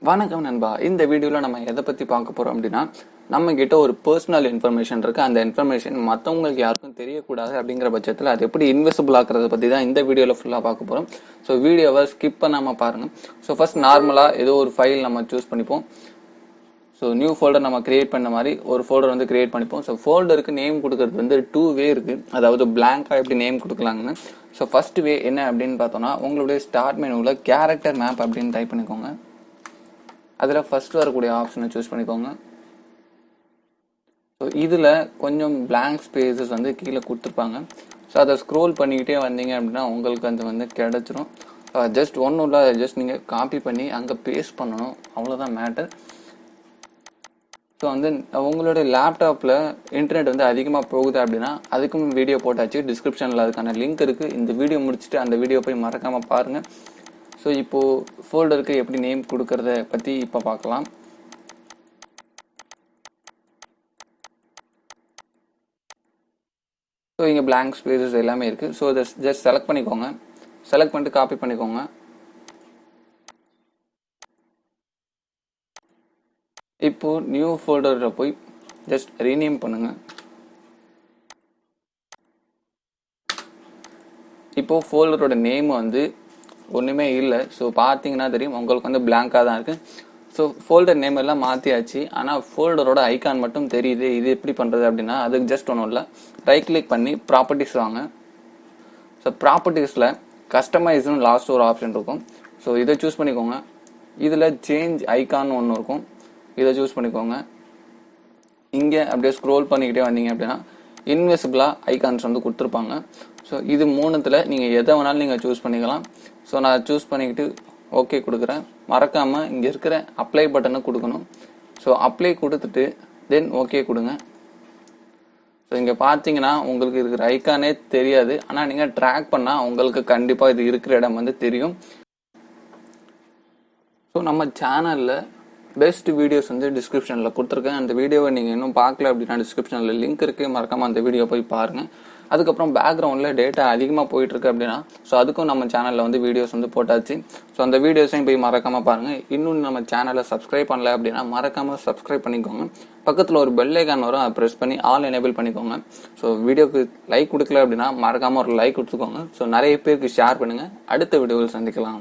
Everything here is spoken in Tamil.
வணக்கம் நண்பா. இந்த வீடியோவில் நம்ம எதை பற்றி பார்க்க போகிறோம் அப்படின்னா, நம்ம கிட்ட ஒரு பர்சனல் இன்ஃபர்மேஷன் இருக்குது. அந்த இன்ஃபர்மேஷன் மற்றவங்களுக்கு யாருக்கும் தெரியக்கூடாது அப்படிங்கிற பட்சத்தில் அது எப்படி இன்விசிபிள் ஆக்குறத பற்றி தான் இந்த வீடியோவில் ஃபுல்லாக பார்க்க போகிறோம். ஸோ வீடியோவை ஸ்கிப் பண்ணாமல் பாருங்கள். ஸோ ஃபர்ஸ்ட் நார்மலாக ஏதோ ஒரு ஃபைல் நம்ம சூஸ் பண்ணிப்போம். ஸோ நியூ ஃபோல்டர் நம்ம கிரியேட் பண்ண மாதிரி ஒரு ஃபோல்டர் வந்து கிரியேட் பண்ணிப்போம். ஸோ ஃபோல்டருக்கு நேம் கொடுக்கறது வந்து 2 வே இருக்குது. அதாவது பிளாங்காக எப்படி நேம் கொடுக்கலாங்கன்னு. ஸோ ஃபர்ஸ்ட் வே என்ன அப்படின்னு பார்த்தோம்னா, உங்களுடைய ஸ்டார்ட் மெனுவில் கேரக்டர் மேப் அப்படின்னு டைப் பண்ணிக்கோங்க. அதில் ஃபர்ஸ்ட் வரக்கூடிய ஆப்ஷனை சூஸ் பண்ணிக்கோங்க. ஸோ இதில் கொஞ்சம் பிளாங்க் ஸ்பேசஸ் வந்து கீழே கொடுத்துருப்பாங்க. ஸோ அதை ஸ்க்ரோல் பண்ணிக்கிட்டே வந்தீங்க அப்படின்னா உங்களுக்கு அது வந்து கிடச்சிரும். ஜஸ்ட் ஒன்றும் இல்லை, ஜஸ்ட் நீங்கள் காப்பி பண்ணி அங்கே பேஸ்ட் பண்ணணும், அவ்வளோதான் மேட்டர். ஸோ வந்து உங்களுடைய லேப்டாப்பில் இன்டர்நெட் வந்து அதிகமாக போகுது அப்படின்னா அதுக்கும் வீடியோ போட்டாச்சு. டிஸ்கிரிப்ஷனில் அதுக்கான லிங்க் இருக்குது. இந்த வீடியோ முடிச்சுட்டு அந்த வீடியோ போய் மறக்காமல் பாருங்கள். ஸோ இப்போது ஃபோல்டருக்கு எப்படி நேம் கொடுக்கறத பற்றி இப்போ பார்க்கலாம். ஸோ இங்கே பிளாங்க் ஸ்பேசஸ் எல்லாமே இருக்குது. ஸோ இதை ஜஸ்ட் செலக்ட் பண்ணிக்கோங்க. செலக்ட் பண்ணிட்டு காப்பி பண்ணிக்கோங்க. இப்போது நியூ ஃபோல்டரில் போய் ஜஸ்ட் ரீநேம் பண்ணுங்கள். இப்போது ஃபோல்டரோட நேம் வந்து ஒன்றுமே இல்லை. ஸோ பார்த்தீங்கன்னா தெரியும் உங்களுக்கு வந்து பிளாங்காக தான் இருக்குது. ஸோ ஃபோல்டர் நேம் எல்லாம் மாற்றியாச்சு. ஆனால் ஃபோல்டரோட ஐக்கான் மட்டும் தெரியுது. இது எப்படி பண்ணுறது அப்படின்னா, அதுக்கு ஜஸ்ட் ஒன்றும் இல்லை, ரைட் கிளிக் பண்ணி ப்ராப்பர்ட்டிஸ் வாங்க. ஸோ ப்ராப்பர்ட்டிஸில் கஸ்டமைஸ்னு லாஸ்ட் ஒரு ஆப்ஷன் இருக்கும். ஸோ இதை சூஸ் பண்ணிக்கோங்க. இதில் சேஞ்ச் ஐக்கான் ஒன்று இருக்கும், இதை சூஸ் பண்ணிக்கோங்க. இங்கே அப்படியே ஸ்க்ரோல் பண்ணிக்கிட்டே வந்தீங்க அப்படின்னா இன்விசிபிளாக ஐக்கான்ஸ் வந்து கொடுத்துருப்பாங்க. ஸோ இது மூணுத்தில் நீங்கள் எதை வேணாலும் நீங்கள் சூஸ் பண்ணிக்கலாம். ஸோ நான் சூஸ் பண்ணிக்கிட்டு ஓகே கொடுக்குறேன். மறக்காமல் இங்கே இருக்கிற அப்ளை பட்டனை கொடுக்கணும். ஸோ அப்ளை கொடுத்துட்டு தென் ஓகே கொடுங்க. ஸோ இங்கே பார்த்தீங்கன்னா உங்களுக்கு இருக்கிற ஐக்கானே தெரியாது. ஆனால் நீங்கள் ட்ராக் பண்ணால் உங்களுக்கு கண்டிப்பாக இது இருக்கிற இடம் வந்து தெரியும். ஸோ நம்ம சேனலில் பெஸ்ட் வீடியோஸ் வந்து டிஸ்கிரிப்ஷனில் கொடுத்துருக்கேன். அந்த வீடியோவை நீங்கள் இன்னும் பார்க்கல அப்படின்னா டிஸ்கிரிப்ஷனில் லிங்க் இருக்குது, மறக்காமல் அந்த வீடியோ போய் பாருங்கள். அதுக்கப்புறம் பேக்ரவுண்டில் டேட்டா அதிகமாக போயிட்டுருக்கு அப்படின்னா ஸோ அதுக்கும் நம்ம சேனலில் வந்து வீடியோஸ் வந்து போட்டாச்சு. ஸோ அந்த வீடியோஸையும் போய் மறக்காமல் பாருங்கள். இன்னும் நம்ம சேனலை சப்ஸ்கிரைப் பண்ணல அப்படின்னா மறக்காமல் சப்ஸ்கிரைப் பண்ணிக்கோங்க. பக்கத்தில் ஒரு பெல் ஐக்கான் வரும், அதை ப்ரெஸ் பண்ணி ஆல் எனேபிள் பண்ணிக்கோங்க. ஸோ வீடியோக்கு லைக் கொடுக்கல அப்படின்னா மறக்காமல் ஒரு லைக் கொடுத்துக்கோங்க. ஸோ நிறைய பேருக்கு ஷேர் பண்ணுங்கள். அடுத்த வீடியோவில் சந்திக்கலாம்.